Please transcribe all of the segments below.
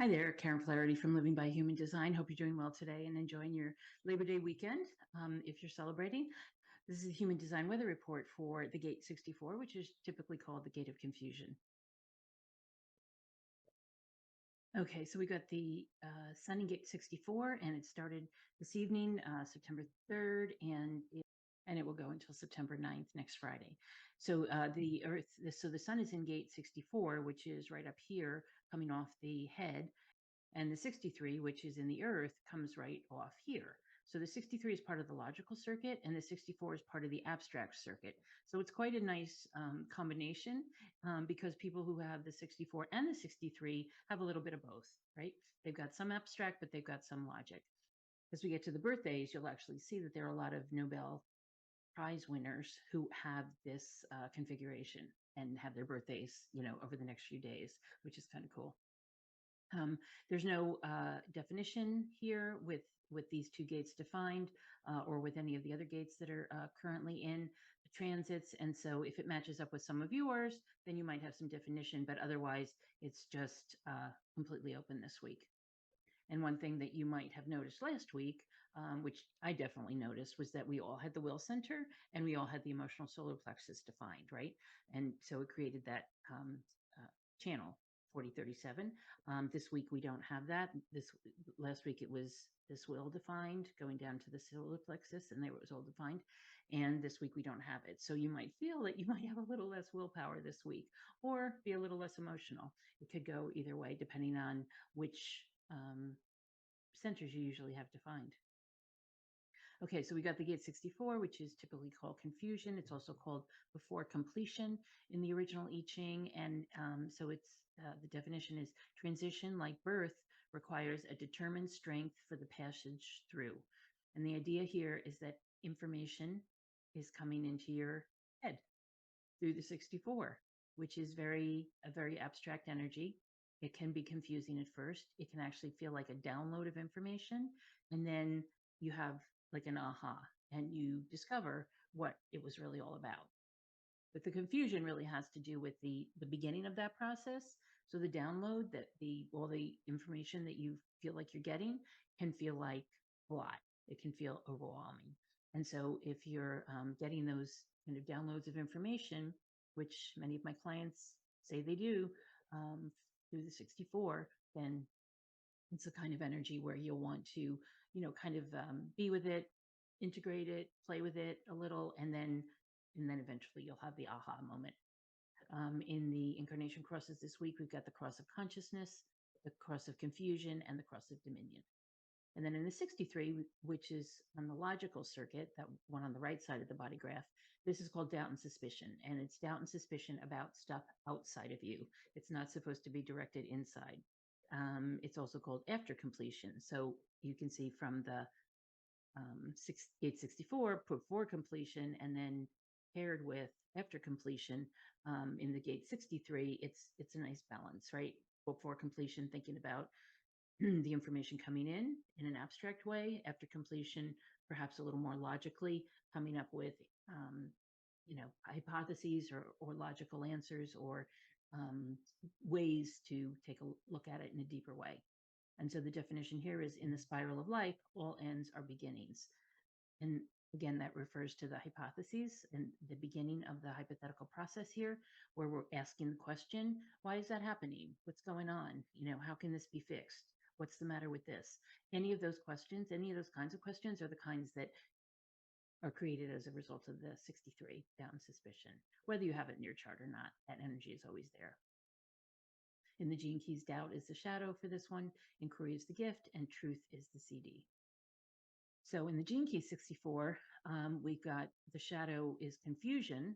Hi there, Karen Flaherty from Living by Human Design. Hope you're doing well today and enjoying your Labor Day weekend. If you're celebrating, this is a Human Design weather report for the Gate 64, which is typically called the Gate of Confusion. Okay, so we got the Sun in Gate 64, and it started this evening, September 3rd, and it will go until September 9th, next Friday. So the Sun is in Gate 64, which is right up here, coming off the head. And the 63, which is in the earth, comes right off here. So the 63 is part of the logical circuit, and the 64 is part of the abstract circuit. So it's quite a nice combination because people who have the 64 and the 63 have a little bit of both, right? They've got some abstract, but they've got some logic. As we get to the birthdays, you'll actually see that there are a lot of Nobel Prize winners who have this configuration and have their birthdays, over the next few days, which is kind of cool. There's no definition here with these two gates defined or with any of the other gates that are currently in the transits. And so if it matches up with some of yours, then you might have some definition, but otherwise it's just completely open this week. And one thing that you might have noticed last week, which I definitely noticed, was that we all had the will center and we all had the emotional solar plexus defined, right? And so it created that channel 4037. This week we don't have that. Last week it was this will defined going down to the solar plexus, and there it was all defined. And this week we don't have it. So you might feel that you might have a little less willpower this week, or be a little less emotional. It could go either way depending on which centers you usually have defined. Okay, so we got the Gate 64, which is typically called confusion. It's also called before completion in the original I Ching. And so it's the definition is transition, like birth, requires a determined strength for the passage through. And the idea here is that information is coming into your head through the 64, which is a very abstract energy. It can be confusing at first. It can actually feel like a download of information. And then you have like an aha, and you discover what it was really all about. But the confusion really has to do with the beginning of that process. So the download, that all the information that you feel like you're getting can feel like a lot. It can feel overwhelming. And so if you're getting those kind of downloads of information, which many of my clients say they do through the 64, then it's a kind of energy where you'll want to, kind of be with it, integrate it, play with it a little, and then eventually you'll have the aha moment. In the incarnation crosses this week, we've got the cross of consciousness, the cross of confusion, and the cross of dominion. And then in the 63, which is on the logical circuit, that one on the right side of the body graph, this is called doubt and suspicion. And it's doubt and suspicion about stuff outside of you. It's not supposed to be directed inside. It's also called after completion. So you can see from the 864 before completion, and then paired with after completion in the Gate 63, it's a nice balance, right? Before completion, thinking about the information coming in an abstract way. After completion, perhaps a little more logically, coming up with hypotheses or logical answers, or ways to take a look at it in a deeper way. And so the definition here is, in the spiral of life, all ends are beginnings. And again, that refers to the hypotheses and the beginning of the hypothetical process here, where we're asking the question, why is that happening? What's going on? How can this be fixed? What's the matter with this? Any of those questions, any of those kinds of questions are the kinds that are created as a result of the 63, doubt and suspicion. Whether you have it in your chart or not, that energy is always there. In the Gene Keys, doubt is the shadow for this one, inquiry is the gift, and truth is the CD. So in the Gene Key 64, we've got the shadow is confusion,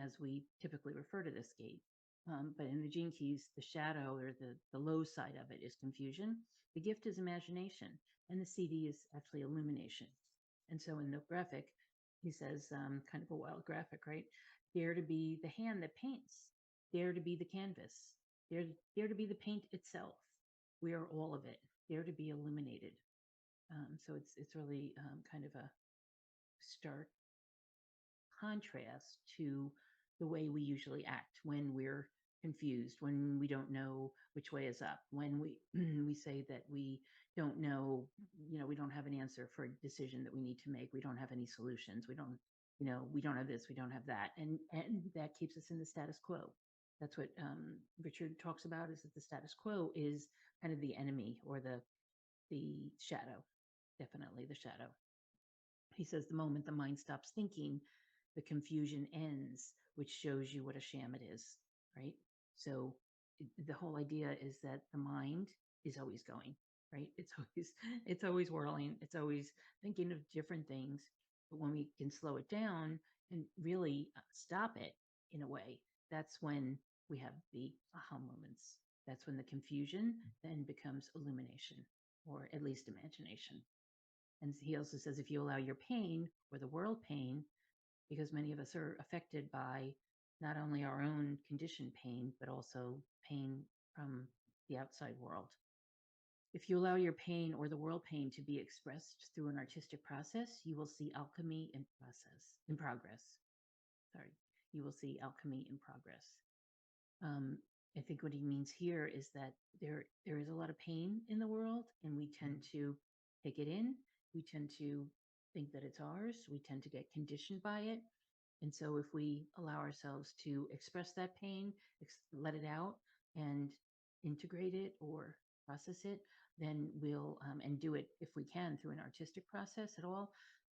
as we typically refer to this gate. But in the Gene Keys, the shadow, or the low side of it, is confusion. The gift is imagination, and the CD is actually illumination. And so in the graphic, he says, kind of a wild graphic, right? Dare to be the hand that paints. Dare to be the canvas. Dare to be the paint itself. We are all of it. Dare to be illuminated. So it's really kind of a stark contrast to the way we usually act when we're confused, when we don't know which way is up, when we we say that we don't know, we don't have an answer for a decision that we need to make, we don't have any solutions, we don't, we don't have this, we don't have that, and that keeps us in the status quo. That's what Richard talks about, is that the status quo is kind of the enemy, or the shadow, definitely the shadow. He says the moment the mind stops thinking, the confusion ends, which shows you what a sham it is, right? So the whole idea is that the mind is always going, right? It's always whirling, it's always thinking of different things. But when we can slow it down and really stop it in a way, that's when we have the aha moments. That's when the confusion then becomes illumination, or at least imagination. And he also says, if you allow your pain, or the world pain, because many of us are affected by not only our own conditioned pain, but also pain from the outside world. If you allow your pain, or the world pain, to be expressed through an artistic process, you will see alchemy in progress. Sorry, you will see alchemy in progress. Um, I think what he means here is that there is a lot of pain in the world, and we tend to take it in. We tend to think that it's ours. We tend to get conditioned by it. And so, if we allow ourselves to express that pain, let it out, and integrate it or process it, then we'll, and do it if we can through an artistic process at all,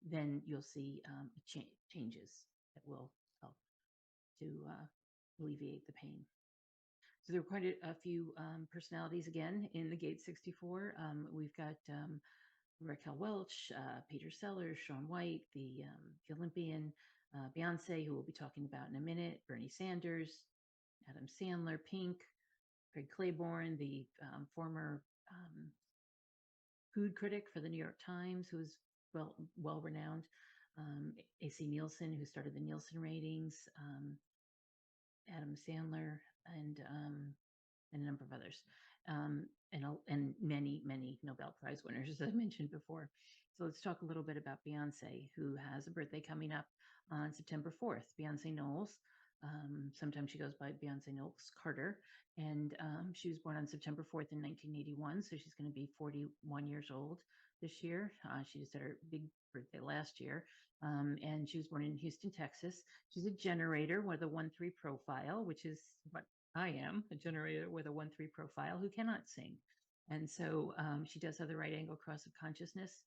then you'll see changes that will help to alleviate the pain. So there were quite a few personalities again in the Gate 64. We've got Raquel Welch, Peter Sellers, Shaun White, the Olympian, Beyonce, who we'll be talking about in a minute, Bernie Sanders, Adam Sandler, Pink, Craig Claiborne, the former food critic for the New York Times, who is well renowned, AC Nielsen, who started the Nielsen ratings, Adam Sandler, and a number of others, and many Nobel Prize winners, as I mentioned before. So let's talk a little bit about Beyonce, who has a birthday coming up on September 4th. Beyonce Knowles. Sometimes she goes by Beyonce Knowles Carter, and she was born on September 4th in 1981, so she's going to be 41 years old this year. She just had her big birthday last year, and she was born in Houston, Texas. She's a generator with a 1-3 profile, which is what I am, a generator with a 1-3 profile who cannot sing. And so she does have the right angle cross of consciousness.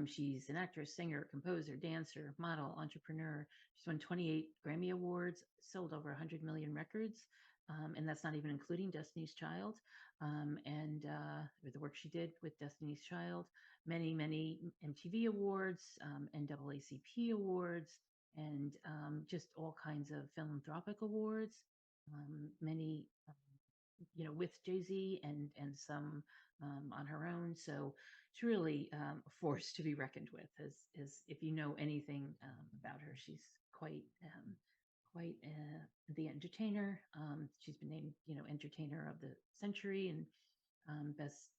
She's an actress, singer, composer, dancer, model, entrepreneur. She's won 28 Grammy Awards, sold over 100 million records, and that's not even including Destiny's Child, and the work she did with Destiny's Child, many MTV Awards, NAACP Awards, and just all kinds of philanthropic awards, many, with Jay-Z, and some on her own. So it's really a force to be reckoned with. As if you know anything about her, she's quite the entertainer. She's been named, entertainer of the century, and best,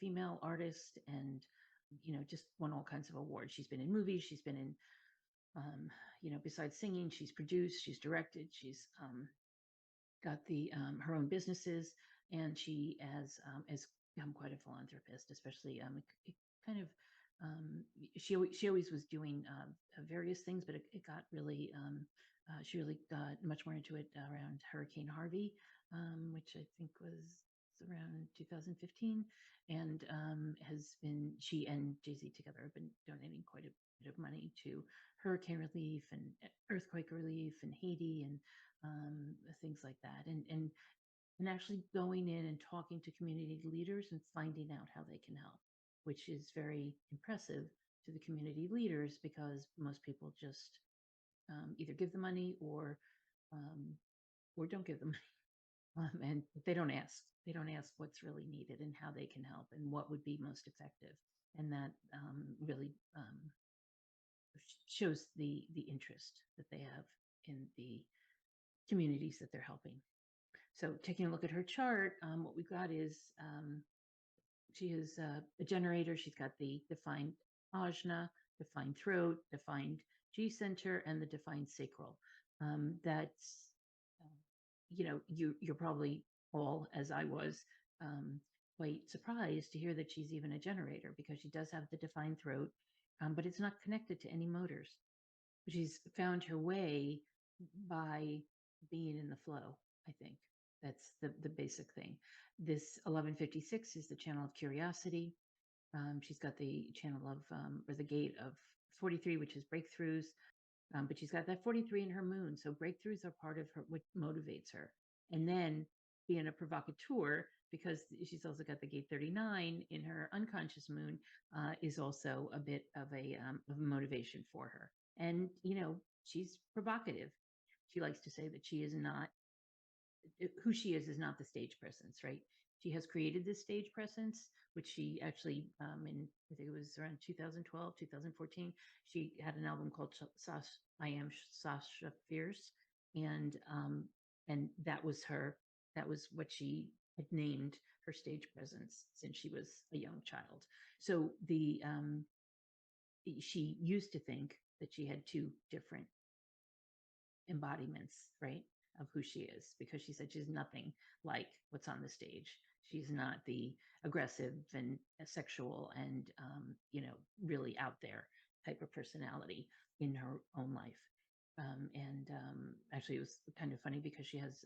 female artist, and just won all kinds of awards. She's been in movies. She's been in, besides singing, she's produced, she's directed, she's got her own businesses, and she has become quite a philanthropist, especially kind of she always was doing various things, but it got really she really got much more into it around Hurricane Harvey, which I think was around 2015, and she and Jay-Z together have been donating quite a bit of money to hurricane relief and earthquake relief in Haiti, and things like that, and actually going in and talking to community leaders and finding out how they can help, which is very impressive to the community leaders, because most people just either give the money, or don't give the money, and they don't ask. They don't ask what's really needed and how they can help and what would be most effective, and that really shows the interest that they have in the communities that they're helping. So taking a look at her chart, what we've got is she is a generator. She's got the defined ajna, defined throat, defined G center, and the defined sacral. That's you're probably all, as I was, um, quite surprised to hear that she's even a generator, because she does have the defined throat, but it's not connected to any motors. She's found her way by being in the flow, I think. That's the basic thing. This 1156 is the channel of curiosity. She's got the channel of, or the gate of 43, which is breakthroughs. But she's got that 43 in her moon. So breakthroughs are part of her, what motivates her. And then being a provocateur, because she's also got the gate 39 in her unconscious moon, is also a bit of a motivation for her. And, she's provocative. She likes to say that she is not, who she is not the stage presence, right? She has created this stage presence, which she actually, in, I think it was around 2012, 2014, she had an album called I Am Sasha Fierce. And that was her, that was what she had named her stage presence since she was a young child. So she used to think that she had two different embodiments, right, of who she is, because she said she's nothing like what's on the stage. She's not the aggressive and sexual and, really out there type of personality in her own life. Actually, it was kind of funny because she has,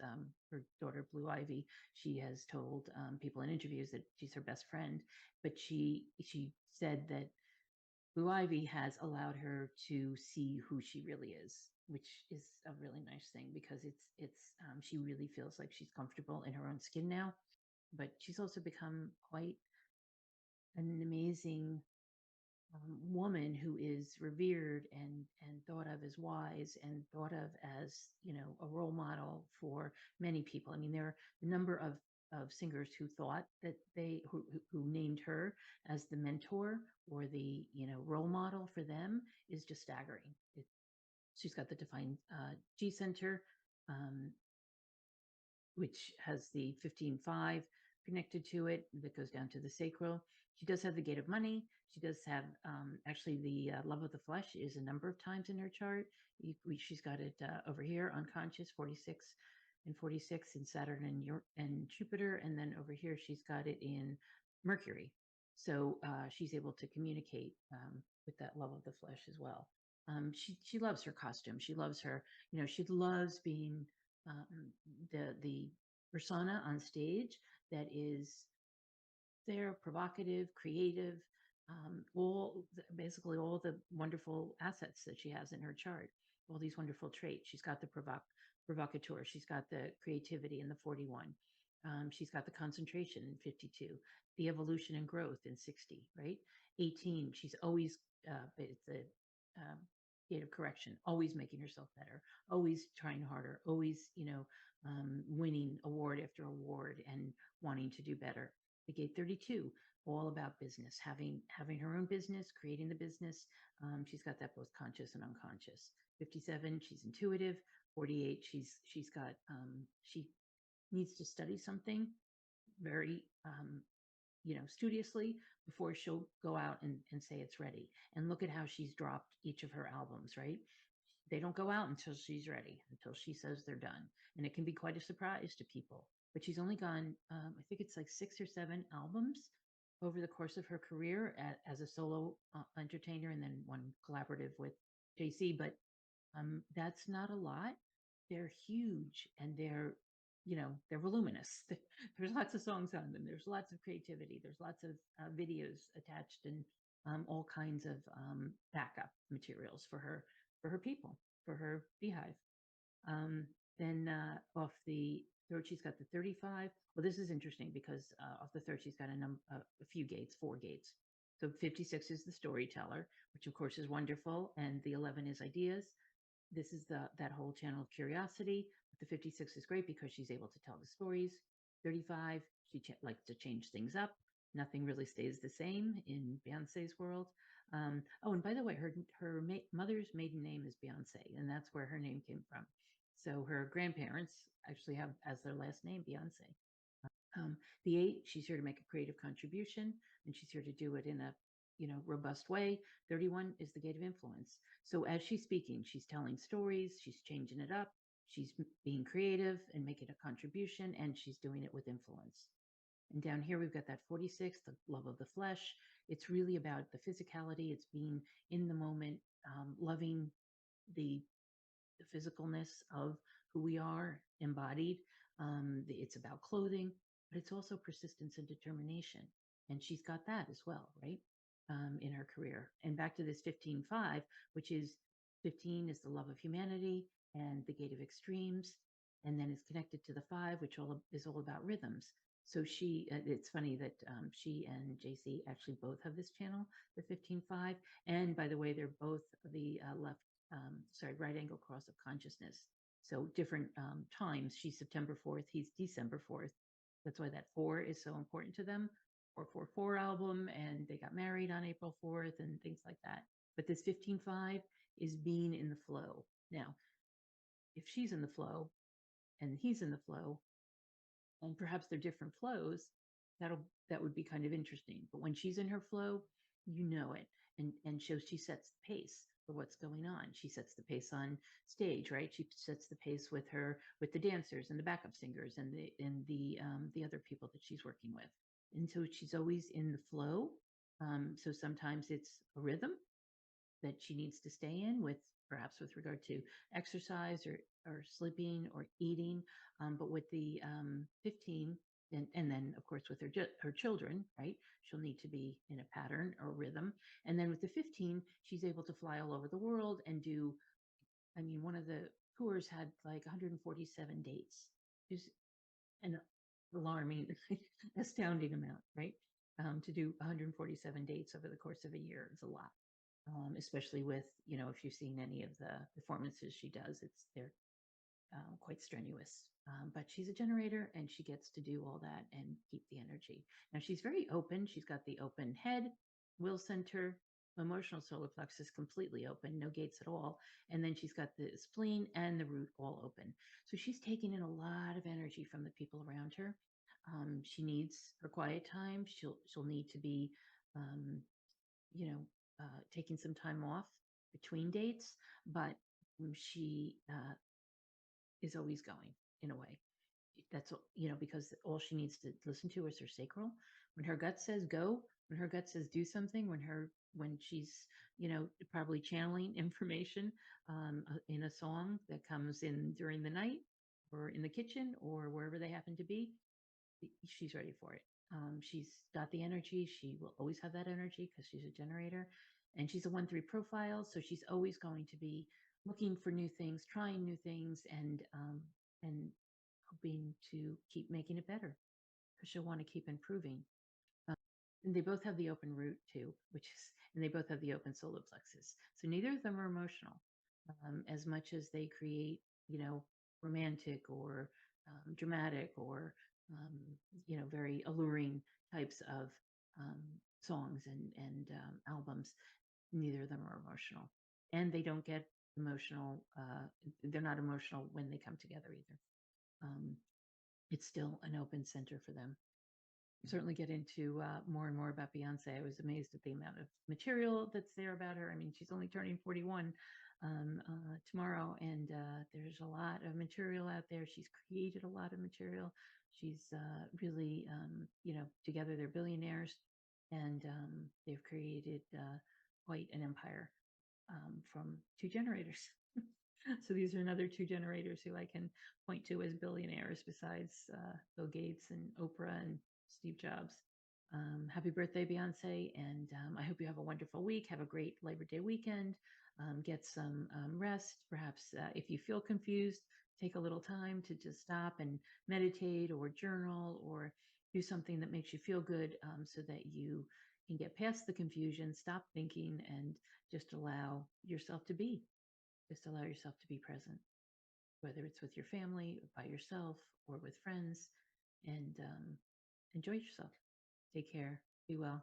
her daughter, Blue Ivy. She has told, people in interviews that she's her best friend, but she said that Blue Ivy has allowed her to see who she really is, which is a really nice thing, because she really feels like she's comfortable in her own skin now. But she's also become quite an amazing, woman who is revered and thought of as wise and thought of as, a role model for many people. I mean, there are a number of singers who thought that who named her as the mentor or the, role model for them, is just staggering. She's got the defined, G center, um, which has the 15-5 connected to it that goes down to the sacral. She does have the gate of money. She does have, actually, the, love of the flesh is a number of times in her chart. She's got it, over here, unconscious, 46 and 46 in Saturn and Jupiter. And then over here, she's got it in Mercury. So, she's able to communicate, with that love of the flesh as well. She loves her costume. She loves her, she loves being, um, the persona on stage that is there, provocative, creative, basically all the wonderful assets that she has in her chart, all these wonderful traits. She's got the provocateur. She's got the creativity in the 41. She's got the concentration in 52, the evolution and growth in 60, right? 18, she's always, it's a, um, gate of correction, always making herself better, always trying harder, always, winning award after award and wanting to do better. The gate 32, all about business, having her own business, creating the business. She's got that both conscious and unconscious. 57, she's intuitive. 48, she's got, she needs to study something very, studiously before she'll go out and say it's ready. And look at how she's dropped each of her albums, right? They don't go out until she's ready, until she says they're done. And it can be quite a surprise to people. But she's only gone, I think it's like 6 or 7 albums over the course of her career as a solo, entertainer, and then one collaborative with JC. But, that's not a lot. They're huge, and they're voluminous. There's lots of songs on them. There's lots of creativity. There's lots of, videos attached, and, all kinds of, backup materials for her people, for her beehive. Then, off the third, she's got the 35. Well, this is interesting because, off the third, she's got a few gates, 4 gates. So 56 is the storyteller, which of course is wonderful, and the 11 is ideas. This is that whole channel of curiosity. But the 56 is great because she's able to tell the stories. 35, she likes to change things up. Nothing really stays the same in Beyonce's world. Oh, and by the way, her mother's maiden name is Beyonce, and that's where her name came from. So her grandparents actually have as their last name Beyonce. The 8, she's here to make a creative contribution, and she's here to do it in a, robust way. 31 is the gate of influence. So as she's speaking, she's telling stories, she's changing it up, She's being creative and making a contribution, and she's doing it with influence. And down here, we've got that 46, the love of the flesh. It's really about the physicality. It's being in the moment, loving the, the physicalness of who we are embodied. It's about clothing, but it's also persistence and determination. And she's got that as well, right? In her career. And back to this 15-5, which is 15 is the love of humanity and the gate of extremes. And then it's connected to the 5, which is all about rhythms. So it's funny that she and JC actually both have this channel, the 15-5. And by the way, they're both the right angle cross of consciousness. So different times. She's September 4th, he's December 4th. That's why that 4 is so important to them. 444 album, and they got married on April 4th and things like that. But this 15-5 is being in the flow. Now, if she's in the flow and he's in the flow, and perhaps they're different flows, that would be kind of interesting. But when she's in her flow, you know it, and so she sets the pace for what's going on. She sets the pace on stage, right? She sets the pace with the dancers and the backup singers and the other people that she's working with, and so she's always in the flow. So sometimes it's a rhythm that she needs to stay in with, perhaps with regard to exercise or sleeping or eating. But with the 15, and then of course with her children, right? She'll need to be in a pattern or rhythm. And then with the 15, she's able to fly all over the world and do, I mean, one of the tours had like 147 dates. It's an alarming, astounding amount, right? To do 147 dates over the course of a year is a lot. Especially with, if you've seen any of the performances she does, they're quite strenuous. But she's a generator and she gets to do all that and keep the energy. Now she's very open. She's got the open head, will center, emotional solar plexus completely open, no gates at all. And then she's got the spleen and the root all open. So she's taking in a lot of energy from the people around her. She needs her quiet time. She'll need to be, um, you know, taking some time off between dates, but she is always going in a way. That's, because all she needs to listen to is her sacral. When her gut says go, when her gut says do something, when she's, probably channeling information in a song that comes in during the night or in the kitchen or wherever they happen to be, she's ready for it. She's got the energy. She will always have that energy because she's a generator, and she's a 1-3 profile. So she's always going to be looking for new things, trying new things, and hoping to keep making it better because she'll want to keep improving. Um, and they both have the open root too, and they both have the open solar plexus. So neither of them are emotional as much as they create, romantic or dramatic or, very alluring types of um, songs and albums. Neither of them are emotional. And they don't get emotional. They're not emotional when they come together either. Um, it's still an open center for them. Certainly get into more and more about Beyonce. I was amazed at the amount of material that's there about her. I mean, she's only turning 41 tomorrow, and there's a lot of material out there. She's created a lot of material. She's really, together they're billionaires, and they've created quite an empire from 2 generators. So these are another 2 generators who I can point to as billionaires besides Bill Gates and Oprah and Steve Jobs. Happy birthday, Beyonce. And I hope you have a wonderful week. Have a great Labor Day weekend. Get some rest. Perhaps if you feel confused, take a little time to just stop and meditate or journal or do something that makes you feel good so that you can get past the confusion, stop thinking, and just allow yourself to be. Just allow yourself to be present, whether it's with your family, or by yourself, or with friends, and enjoy yourself. Take care. Be well.